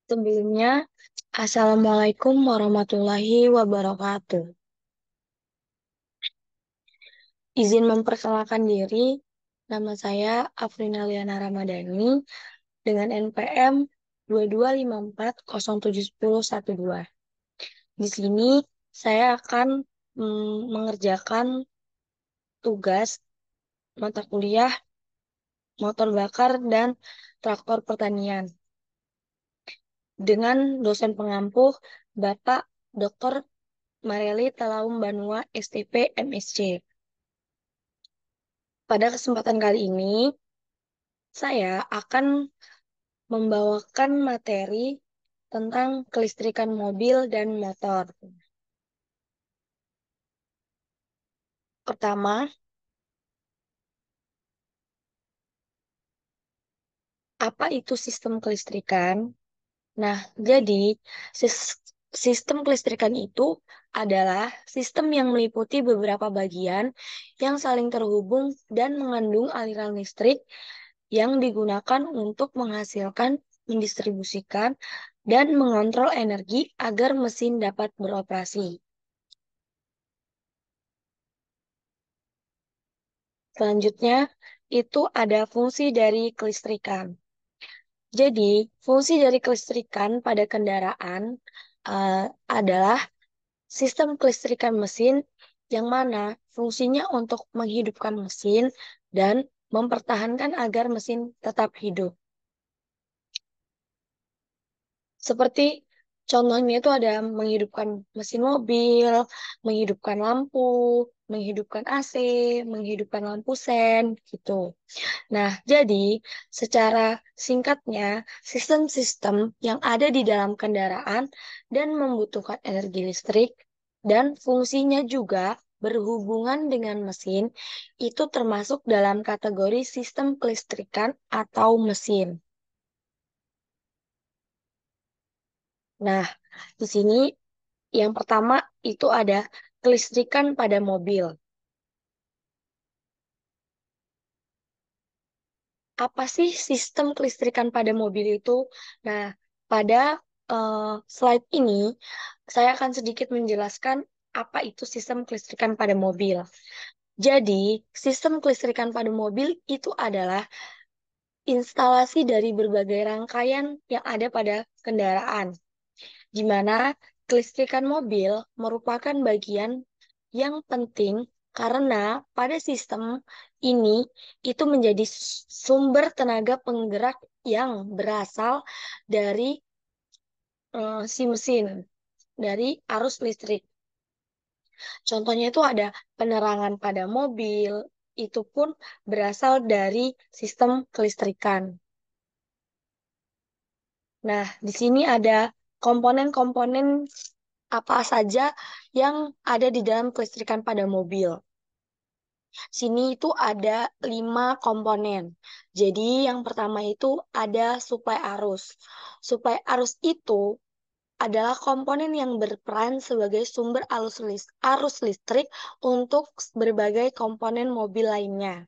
Sebelumnya, Assalamualaikum warahmatullahi wabarakatuh. Izin memperkenalkan diri, nama saya Afrina Liana Ramadhani dengan NPM 2254071012. Di sini saya akan mengerjakan tugas mata kuliah motor bakar dan traktor pertanian dengan dosen pengampu Bapak Dr. Mareli Talaum Banua STP MSc. Pada kesempatan kali ini, saya akan membawakan materi tentang kelistrikan mobil dan motor. Pertama, apa itu sistem kelistrikan? Nah, jadi sistem kelistrikan itu adalah sistem yang meliputi beberapa bagian yang saling terhubung dan mengandung aliran listrik yang digunakan untuk menghasilkan, mendistribusikan, dan mengontrol energi agar mesin dapat beroperasi. Selanjutnya, itu ada fungsi dari kelistrikan. Jadi, fungsi dari kelistrikan pada kendaraan eh, adalah sistem kelistrikan mesin yang mana fungsinya untuk menghidupkan mesin dan mempertahankan agar mesin tetap hidup. Seperti contohnya itu ada menghidupkan mesin mobil, menghidupkan lampu, menghidupkan AC, menghidupkan lampu sen, gitu. Nah, jadi secara singkatnya, sistem-sistem yang ada di dalam kendaraan dan membutuhkan energi listrik dan fungsinya juga berhubungan dengan mesin itu termasuk dalam kategori sistem kelistrikan atau mesin. Nah, di sini yang pertama itu ada kelistrikan pada mobil. Apa sih sistem kelistrikan pada mobil itu? Nah, pada eh, slide ini saya akan sedikit menjelaskan apa itu sistem kelistrikan pada mobil. Jadi, sistem kelistrikan pada mobil itu adalah instalasi dari berbagai rangkaian yang ada pada kendaraan, di mana kelistrikan mobil merupakan bagian yang penting karena pada sistem ini itu menjadi sumber tenaga penggerak yang berasal dari si mesin, dari arus listrik. Contohnya itu ada penerangan pada mobil, itu pun berasal dari sistem kelistrikan. Nah, di sini ada komponen-komponen apa saja yang ada di dalam kelistrikan pada mobil. Sini itu ada 5 komponen. Jadi yang pertama itu ada suplai arus. Suplai arus itu adalah komponen yang berperan sebagai sumber arus listrik untuk berbagai komponen mobil lainnya.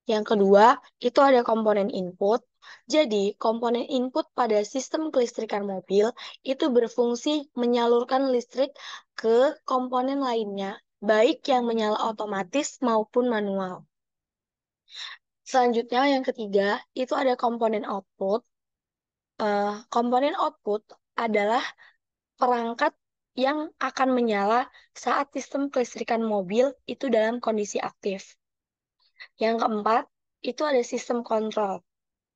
Yang kedua, itu ada komponen input. Jadi, komponen input pada sistem kelistrikan mobil itu berfungsi menyalurkan listrik ke komponen lainnya, baik yang menyala otomatis maupun manual. Selanjutnya, yang ketiga, itu ada komponen output. Komponen output adalah perangkat yang akan menyala saat sistem kelistrikan mobil itu dalam kondisi aktif. Yang keempat, itu ada sistem kontrol.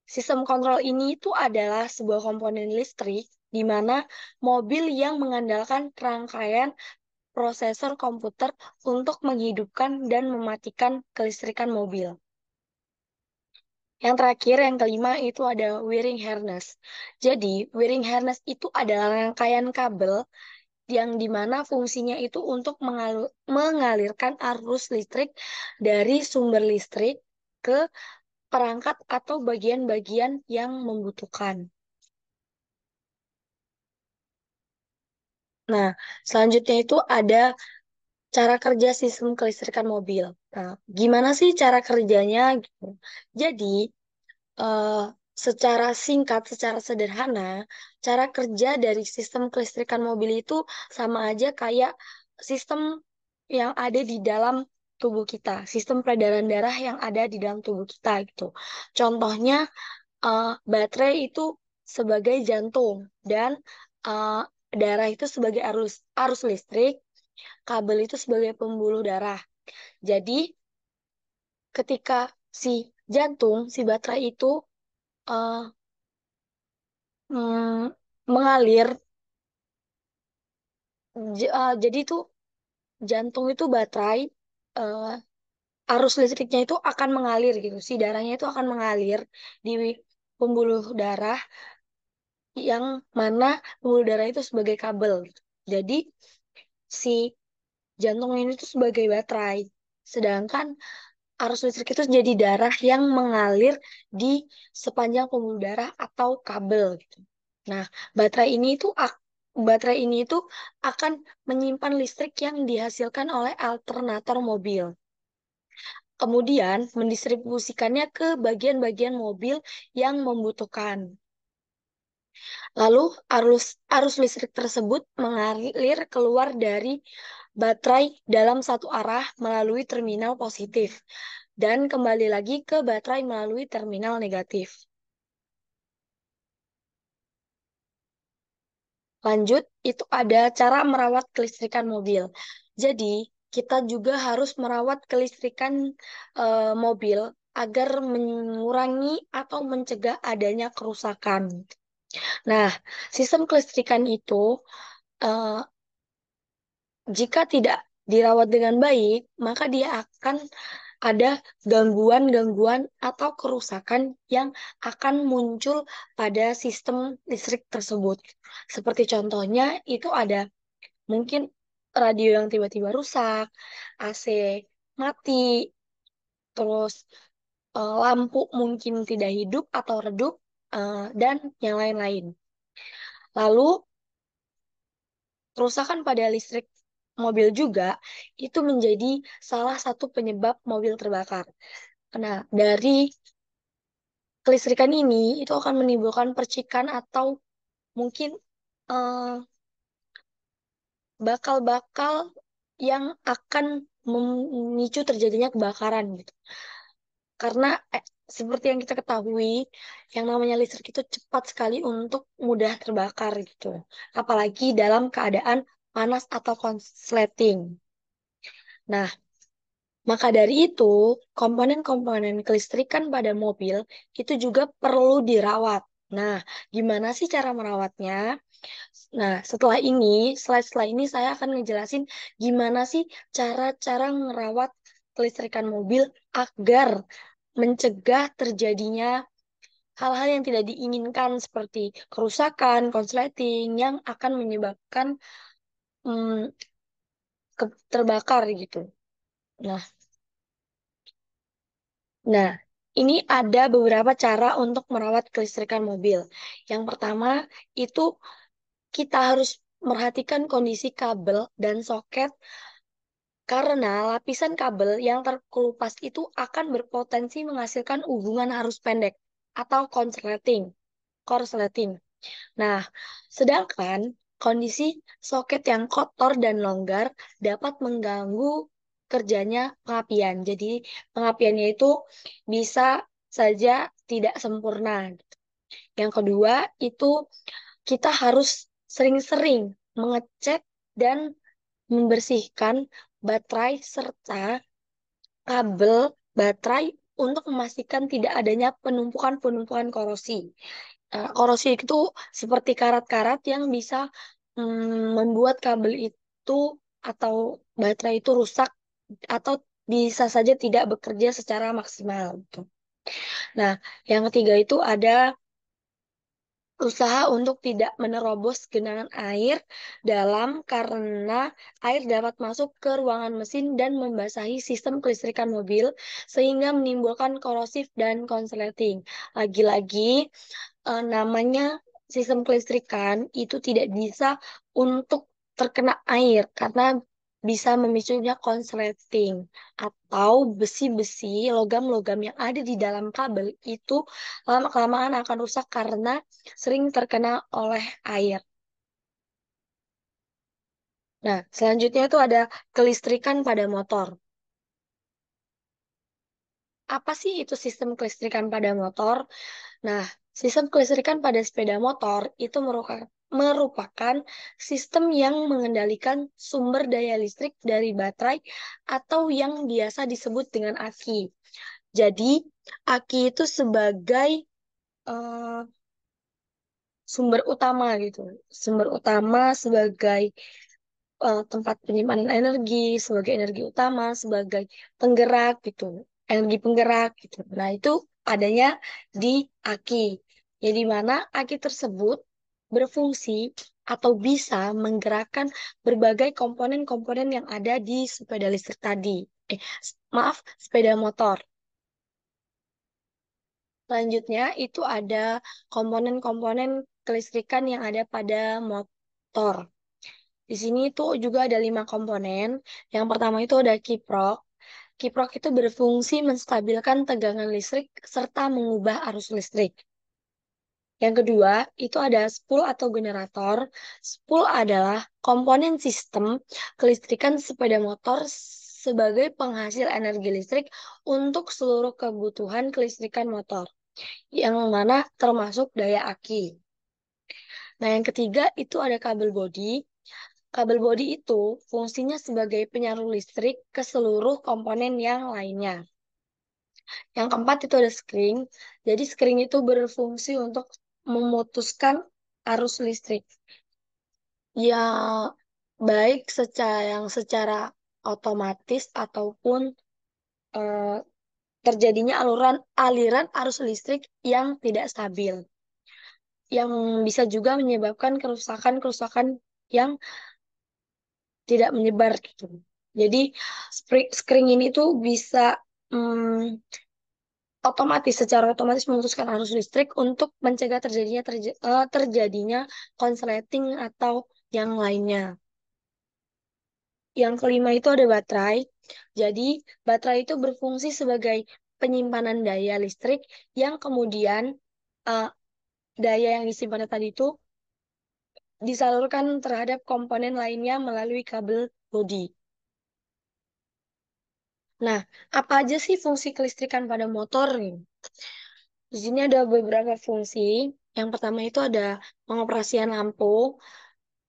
Sistem kontrol ini itu adalah sebuah komponen listrik di mana mobil yang mengandalkan rangkaian prosesor komputer untuk menghidupkan dan mematikan kelistrikan mobil. Yang terakhir, yang kelima, itu ada wiring harness. Jadi, wiring harness itu adalah rangkaian kabel yang dimana fungsinya itu untuk mengalirkan arus listrik dari sumber listrik ke perangkat atau bagian-bagian yang membutuhkan. Nah, selanjutnya itu ada cara kerja sistem kelistrikan mobil. Nah, gimana sih cara kerjanya gitu? Jadi, secara singkat, secara sederhana, cara kerja dari sistem kelistrikan mobil itu sama aja kayak sistem yang ada di dalam tubuh kita, sistem peredaran darah yang ada di dalam tubuh kita gitu. Contohnya, baterai itu sebagai jantung dan eh, darah itu sebagai arus arus listrik, kabel itu sebagai pembuluh darah. Jadi, ketika si jantung, si baterai itu eh, mengalir, jadi itu jantung itu baterai, eh, arus listriknya itu akan mengalir gitu, si darahnya itu akan mengalir di pembuluh darah yang mana pembuluh darah itu sebagai kabel gitu. Jadi si jantung ini tuh sebagai baterai, sedangkan arus listrik itu jadi darah yang mengalir di sepanjang pembuluh darah atau kabel gitu. Nah, baterai ini itu baterai ini itu akan menyimpan listrik yang dihasilkan oleh alternator mobil. Kemudian mendistribusikannya ke bagian-bagian mobil yang membutuhkan. Lalu arus arus listrik tersebut mengalir keluar dari baterai dalam satu arah melalui terminal positif dan kembali lagi ke baterai melalui terminal negatif. Lanjut, itu ada cara merawat kelistrikan mobil. Jadi, kita juga harus merawat kelistrikan mobil agar mengurangi atau mencegah adanya kerusakan. Nah, sistem kelistrikan itu eh, jika tidak dirawat dengan baik, maka dia akan ada gangguan-gangguan atau kerusakan yang akan muncul pada sistem listrik tersebut. Seperti contohnya itu ada mungkin radio yang tiba-tiba rusak, AC mati, terus lampu mungkin tidak hidup atau redup, dan yang lain-lain. Lalu, kerusakan pada listrik mobil juga itu menjadi salah satu penyebab mobil terbakar. Nah, dari kelistrikan ini itu akan menimbulkan percikan atau mungkin eh, bakal-bakal yang akan memicu terjadinya kebakaran gitu. Karena seperti yang kita ketahui, yang namanya listrik itu cepat sekali untuk mudah terbakar gitu. Apalagi dalam keadaan panas atau konsleting. Nah, maka dari itu, komponen-komponen kelistrikan pada mobil itu juga perlu dirawat. Nah, gimana sih cara merawatnya? Nah, slide setelah ini saya akan ngejelasin gimana sih cara-cara merawat kelistrikan mobil agar mencegah terjadinya hal-hal yang tidak diinginkan seperti kerusakan, konsleting yang akan menyebabkan mm, terbakar gitu. Nah, Nah, ini ada beberapa cara untuk merawat kelistrikan mobil. Yang pertama, itu kita harus merhatikan kondisi kabel dan soket karena lapisan kabel yang terkelupas itu akan berpotensi menghasilkan hubungan arus pendek atau korsleting. Nah, sedangkan kondisi soket yang kotor dan longgar dapat mengganggu kerjanya pengapian. Jadi, pengapiannya itu bisa saja tidak sempurna. Yang kedua, itu kita harus sering-sering mengecek dan membersihkan baterai serta kabel baterai untuk memastikan tidak adanya penumpukan-penumpukan korosi. Korosi itu seperti karat-karat yang bisa membuat kabel itu atau baterai itu rusak atau bisa saja tidak bekerja secara maksimal gitu. Nah, yang ketiga itu ada usaha untuk tidak menerobos genangan air dalam karena air dapat masuk ke ruangan mesin dan membasahi sistem kelistrikan mobil sehingga menimbulkan korosif dan konsleting. Lagi-lagi namanya sistem kelistrikan itu tidak bisa untuk terkena air karena bisa memicunya konsleting atau besi-besi, logam-logam yang ada di dalam kabel itu lama-kelamaan akan rusak karena sering terkena oleh air. Nah, selanjutnya itu ada kelistrikan pada motor. Apa sih itu sistem kelistrikan pada motor? Nah, sistem kelistrikan pada sepeda motor itu merupakan sistem yang mengendalikan sumber daya listrik dari baterai atau yang biasa disebut dengan aki. Jadi, aki itu sebagai eh, sumber utama gitu. Sumber utama sebagai tempat penyimpanan energi, sebagai energi utama, sebagai penggerak gitu, energi penggerak gitu. Nah, itu adanya di aki. Jadi mana aki tersebut berfungsi atau bisa menggerakkan berbagai komponen-komponen yang ada di sepeda listrik tadi. Maaf, sepeda motor. Selanjutnya itu ada komponen-komponen kelistrikan yang ada pada motor. Di sini tuh juga ada 5 komponen. Yang pertama itu ada kiprok. Kiprok itu berfungsi menstabilkan tegangan listrik serta mengubah arus listrik. Yang kedua itu ada spool atau generator. Spool adalah komponen sistem kelistrikan sepeda motor sebagai penghasil energi listrik untuk seluruh kebutuhan kelistrikan motor, yang mana termasuk daya aki. Nah, yang ketiga itu ada kabel bodi. Kabel bodi itu fungsinya sebagai penyalur listrik ke seluruh komponen yang lainnya. Yang keempat itu ada skring. Jadi skring itu berfungsi untuk memutuskan arus listrik. Ya, baik secara otomatis ataupun eh, terjadinya aliran arus listrik yang tidak stabil, yang bisa juga menyebabkan kerusakan-kerusakan yang tidak menyebar gitu. Jadi screen ini tuh bisa mm, secara otomatis memutuskan arus listrik untuk mencegah terjadinya konsleting atau yang lainnya. Yang kelima itu ada baterai. Jadi baterai itu berfungsi sebagai penyimpanan daya listrik yang kemudian eh, daya yang disimpan tadi itu disalurkan terhadap komponen lainnya melalui kabel bodi. Nah, apa aja sih fungsi kelistrikan pada motor? Di sini ada beberapa fungsi. Yang pertama itu ada pengoperasian lampu.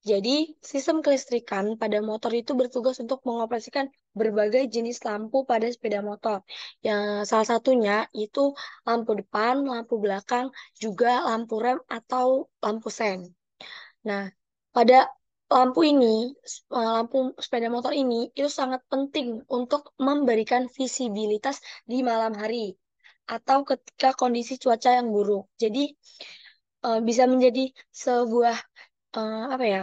Jadi, sistem kelistrikan pada motor itu bertugas untuk mengoperasikan berbagai jenis lampu pada sepeda motor. Yang salah satunya itu lampu depan, lampu belakang, juga lampu rem atau lampu sen. Nah, pada lampu sepeda motor ini itu sangat penting untuk memberikan visibilitas di malam hari atau ketika kondisi cuaca yang buruk. Jadi bisa menjadi sebuah apa ya,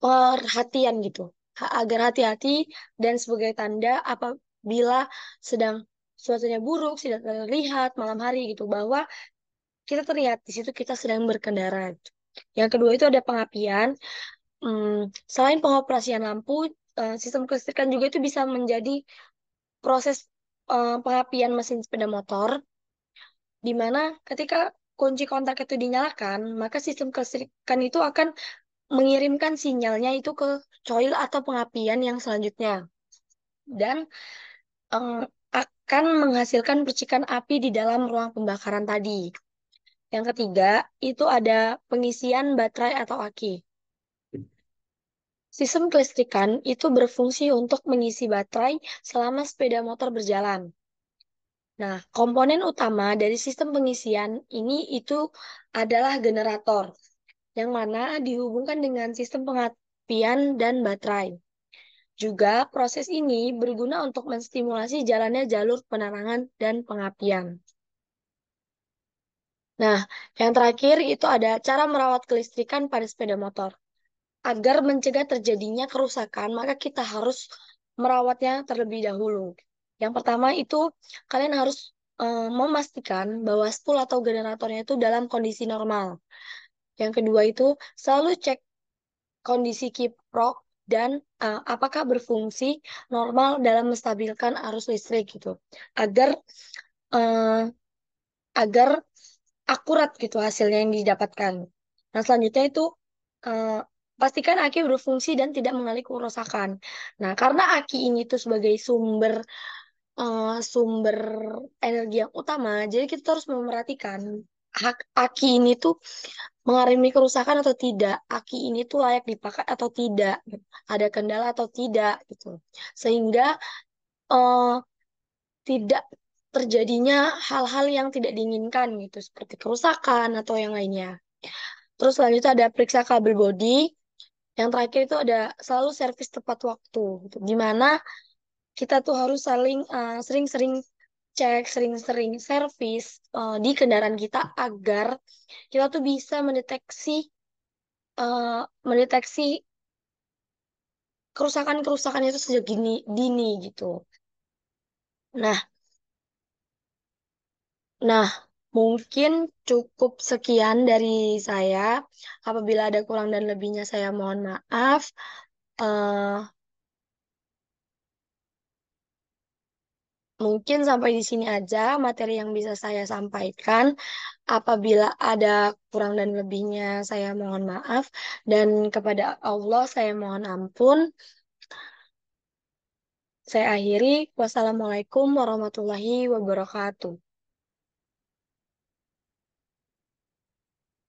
perhatian gitu, agar hati-hati dan sebagai tanda apabila sedang cuacanya buruk, tidak terlihat malam hari gitu, bahwa kita terlihat di situ kita sedang berkendara. Gitu. Yang kedua itu ada pengapian. Selain pengoperasian lampu, sistem kelistrikan juga itu bisa menjadi proses pengapian mesin sepeda motor, di mana ketika kunci kontak itu dinyalakan, maka sistem kelistrikan itu akan mengirimkan sinyalnya itu ke coil atau pengapian yang selanjutnya, dan eh, akan menghasilkan percikan api di dalam ruang pembakaran tadi. Yang ketiga, itu ada pengisian baterai atau aki. Sistem kelistrikan itu berfungsi untuk mengisi baterai selama sepeda motor berjalan. Nah, komponen utama dari sistem pengisian ini itu adalah generator, yang mana dihubungkan dengan sistem pengapian dan baterai. Juga proses ini berguna untuk menstimulasi jalannya jalur penerangan dan pengapian. Nah, yang terakhir itu ada cara merawat kelistrikan pada sepeda motor. Agar mencegah terjadinya kerusakan, maka kita harus merawatnya terlebih dahulu. Yang pertama itu kalian harus memastikan bahwa spool atau generatornya itu dalam kondisi normal. Yang kedua itu selalu cek kondisi kiprok dan apakah berfungsi normal dalam menstabilkan arus listrik gitu, agar eh, agar akurat gitu hasilnya yang didapatkan. Nah, selanjutnya itu eh, pastikan aki berfungsi dan tidak mengalami kerusakan. Nah, karena aki ini tuh sebagai sumber energi yang utama, jadi kita harus memperhatikan aki ini tuh mengalami kerusakan atau tidak, aki ini tuh layak dipakai atau tidak, ada kendala atau tidak gitu. Sehingga eh, tidak terjadinya hal-hal yang tidak diinginkan gitu, seperti kerusakan atau yang lainnya. Terus selanjutnya ada periksa kabel bodi. Yang terakhir itu ada selalu servis tepat waktu, gitu. Di mana kita tuh harus sering-sering cek, sering-sering servis di kendaraan kita agar kita tuh bisa eh, mendeteksi kerusakan-kerusakan itu sejak dini gitu. Nah, nah, mungkin cukup sekian dari saya. Apabila ada kurang dan lebihnya saya mohon maaf. Eh, Mungkin sampai di sini aja materi yang bisa saya sampaikan. Apabila ada kurang dan lebihnya, saya mohon maaf. Dan kepada Allah, saya mohon ampun. Saya akhiri. Wassalamualaikum warahmatullahi wabarakatuh.